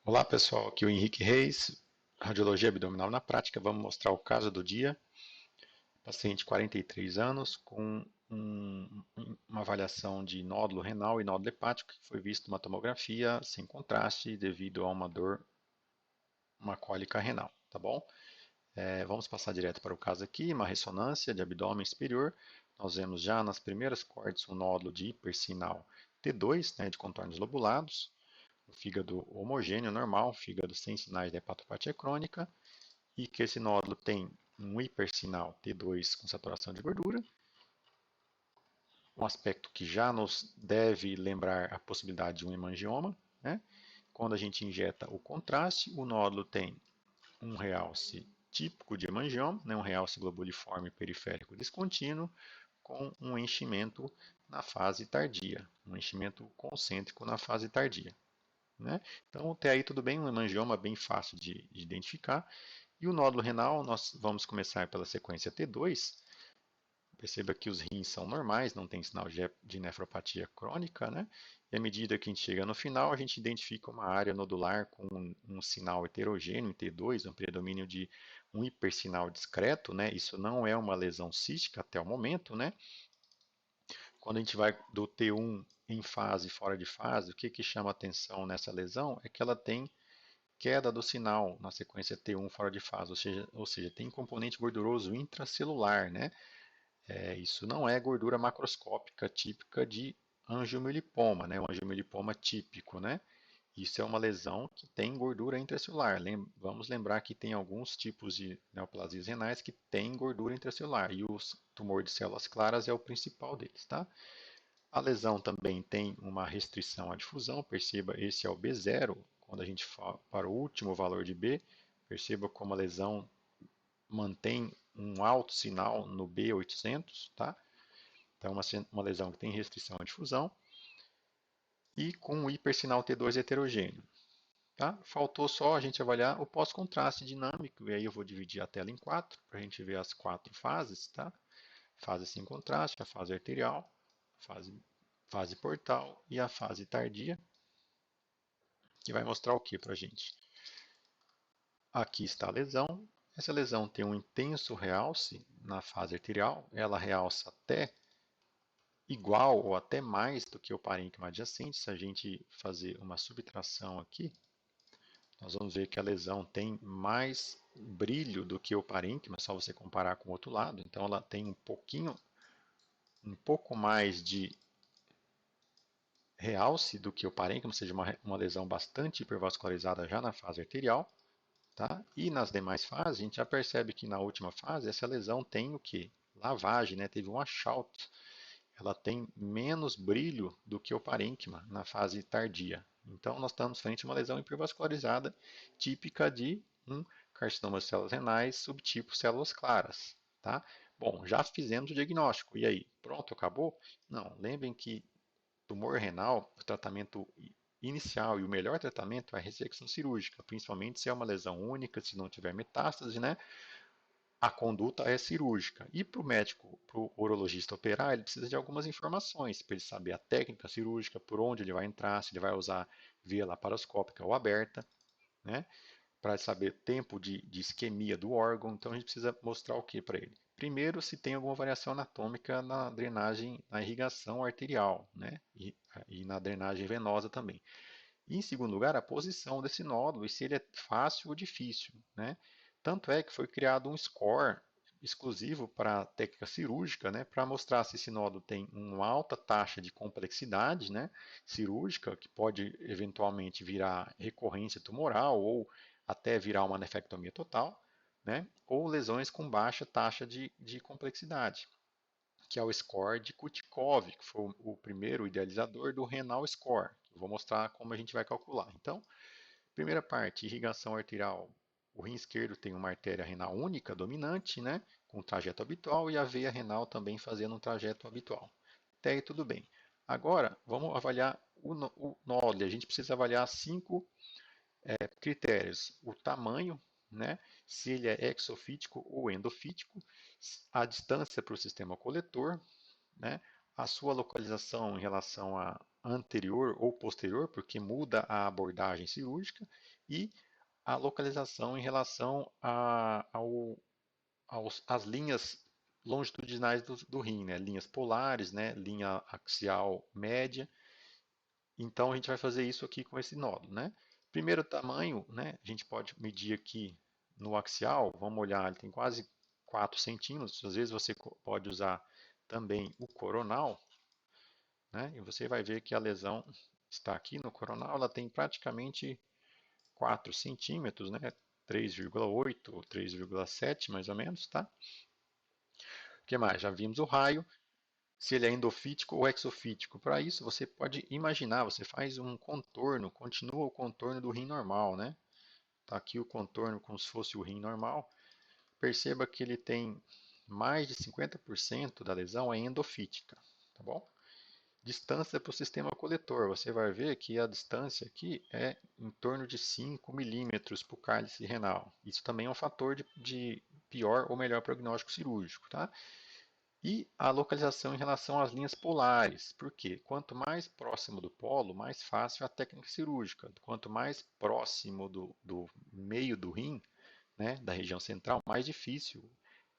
Olá pessoal, aqui é o Henrique Reis, Radiologia Abdominal na Prática. Vamos mostrar o caso do dia. Paciente 43 anos com uma avaliação de nódulo renal e nódulo hepático que foi visto numa tomografia sem contraste devido a uma dor, uma cólica renal, tá bom? Vamos passar direto para o caso aqui, uma ressonância de abdômen superior. Nós vemos já nas primeiras cortes um nódulo de hipersinal T2, né, de contornos lobulados, o fígado homogêneo, normal, fígado sem sinais de hepatopatia crônica, e que esse nódulo tem um hipersinal T2 com saturação de gordura, um aspecto que já nos deve lembrar a possibilidade de um hemangioma, né? Quando a gente injeta o contraste, o nódulo tem um realce típico de hemangioma, né? Um realce globuliforme periférico descontínuo, com um enchimento na fase tardia, um enchimento concêntrico na fase tardia. Né? Então, até aí tudo bem, um hemangioma bem fácil de identificar. E o nódulo renal, nós vamos começar pela sequência T2. Perceba que os rins são normais, não tem sinal de nefropatia crônica, né? E à medida que a gente chega no final, a gente identifica uma área nodular com um sinal heterogêneo em T2, um predomínio de um hipersinal discreto, né? Isso não é uma lesão cística até o momento, né? Quando a gente vai do T1 em fase e fora de fase, o que chama atenção nessa lesão é que ela tem queda do sinal na sequência T1 fora de fase, ou seja, tem componente gorduroso intracelular, né? Isso não é gordura macroscópica típica de angiomilipoma, né? O angiomilipoma típico, né? Isso é uma lesão que tem gordura intracelular. Vamos lembrar que tem alguns tipos de neoplasias renais que têm gordura intracelular e o tumor de células claras é o principal deles, tá? A lesão também tem uma restrição à difusão, perceba, esse é o B0, quando a gente fala para o último valor de B, perceba como a lesão mantém um alto sinal no B800, tá? Então, uma lesão que tem restrição à difusão e com um hipersinal T2 heterogêneo. Tá? Faltou só a gente avaliar o pós-contraste dinâmico, e aí eu vou dividir a tela em quatro, para a gente ver as quatro fases. Tá? Fase sem contraste, a fase arterial, fase portal e a fase tardia, que vai mostrar o que para a gente? Aqui está a lesão. Essa lesão tem um intenso realce na fase arterial, ela realça até igual ou até mais do que o parênquima adjacente. Se a gente fazer uma subtração aqui, nós vamos ver que a lesão tem mais brilho do que o parênquima, só você comparar com o outro lado. Então ela tem um pouco mais de realce do que o parênquima, ou seja, uma lesão bastante hipervascularizada já na fase arterial. Tá? E nas demais fases, a gente já percebe que na última fase essa lesão tem o que? Lavagem, né? Teve um washout. Ela tem menos brilho do que o parênquima na fase tardia. Então nós estamos frente a uma lesão hipervascularizada típica de um carcinoma de células renais subtipo células claras. Tá? Bom, já fizemos o diagnóstico. E aí? Pronto, acabou? Não, lembrem que tumor renal, o tratamento inicial e o melhor tratamento é a ressecção cirúrgica, principalmente se é uma lesão única, se não tiver metástase, né? A conduta é cirúrgica. E para o médico, para o urologista operar, ele precisa de algumas informações para ele saber a técnica cirúrgica, por onde ele vai entrar, se ele vai usar via laparoscópica ou aberta, né? Para saber tempo de isquemia do órgão. Então a gente precisa mostrar o que para ele? Primeiro, se tem alguma variação anatômica na drenagem, na irrigação arterial, né? E na drenagem venosa também. E, em segundo lugar, a posição desse nódulo e se ele é fácil ou difícil, né? Tanto é que foi criado um score exclusivo para a técnica cirúrgica, né, para mostrar se esse nódulo tem uma alta taxa de complexidade, né, cirúrgica, que pode eventualmente virar recorrência tumoral ou até virar uma nefectomia total, né, ou lesões com baixa taxa de complexidade, que é o score de Kutikov, que foi o primeiro idealizador do Renal Score. Eu vou mostrar como a gente vai calcular. Então, primeira parte, irrigação arterial. O rim esquerdo tem uma artéria renal única, dominante, né, com trajeto habitual, e a veia renal também fazendo um trajeto habitual. Até aí tudo bem. Agora, vamos avaliar o nódulo. A gente precisa avaliar cinco critérios. O tamanho, né, se ele é exofítico ou endofítico, a distância para o sistema coletor, né, a sua localização em relação anterior ou posterior, porque muda a abordagem cirúrgica, e a localização em relação às linhas longitudinais do rim, né? Linhas polares, né? Linha axial média. Então a gente vai fazer isso aqui com esse nódulo, né? Primeiro tamanho, né? A gente pode medir aqui no axial, vamos olhar, ele tem quase 4 centímetros. Às vezes você pode usar também o coronal, né? E você vai ver que a lesão está aqui no coronal, ela tem praticamente 4 centímetros, né? 3,8 ou 3,7 mais ou menos, tá? O que mais? Já vimos o raio, se ele é endofítico ou exofítico. Para isso, você pode imaginar, você faz um contorno, continua o contorno do rim normal, né? Tá aqui o contorno como se fosse o rim normal. Perceba que ele tem mais de 50% da lesão é endofítica, tá bom? Distância para o sistema coletor. Você vai ver que a distância aqui é em torno de 5 milímetros para o cálice renal. Isso também é um fator de pior ou melhor prognóstico cirúrgico, tá? E a localização em relação às linhas polares. Por quê? Quanto mais próximo do polo, mais fácil a técnica cirúrgica. Quanto mais próximo do meio do rim, né, da região central, mais difícil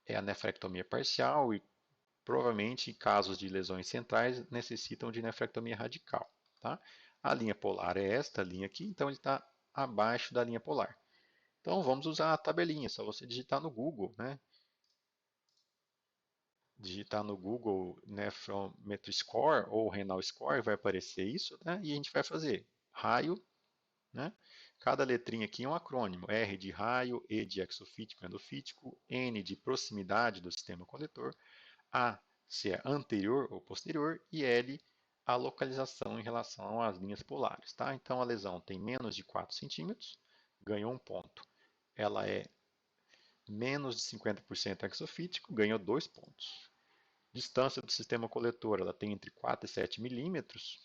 é a nefrectomia parcial e provavelmente casos de lesões centrais necessitam de nefrectomia radical. Tá? A linha polar é esta linha aqui, então ele está abaixo da linha polar. Então vamos usar a tabelinha, só você digitar no Google, né? Digitar no Google Nephrometry Score ou Renal Score, vai aparecer isso, né? E a gente vai fazer raio, né? Cada letrinha aqui é um acrônimo. R de raio, E de exofítico, endofítico, N de proximidade do sistema coletor, A se é anterior ou posterior e L a localização em relação às linhas polares. Tá? Então a lesão tem menos de 4 centímetros, ganhou um ponto. Ela é menos de 50% exofítico, ganhou 2 pontos. Distância do sistema coletor, ela tem entre 4 e 7 milímetros,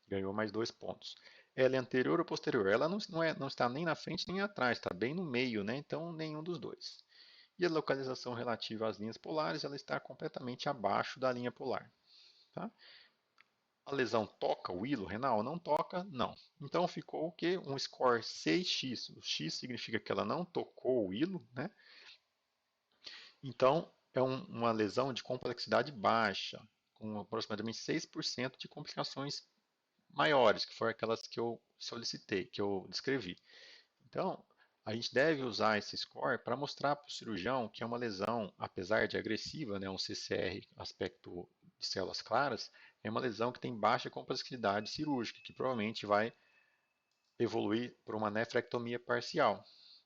ganhou mais 2 pontos. Ela é anterior ou posterior? Ela não está nem na frente nem atrás, está bem no meio, né? Então nenhum dos dois. E a localização relativa às linhas polares, ela está completamente abaixo da linha polar. Tá? A lesão toca o hilo renal? Não toca, não. Então ficou o quê? Um score 6x. O x significa que ela não tocou o hilo, né? Então é uma lesão de complexidade baixa, com aproximadamente 6% de complicações maiores, que foram aquelas que eu solicitei, que eu descrevi. Então, a gente deve usar esse score para mostrar para o cirurgião que é uma lesão, apesar de agressiva, né, um CCR, aspecto de células claras, é uma lesão que tem baixa complexidade cirúrgica, que provavelmente vai evoluir para uma nefrectomia parcial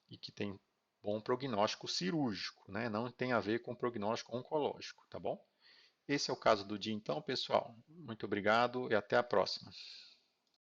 e que tem bom prognóstico cirúrgico, né? Não tem a ver com prognóstico oncológico, tá bom? Esse é o caso do dia então, pessoal. Muito obrigado e até a próxima.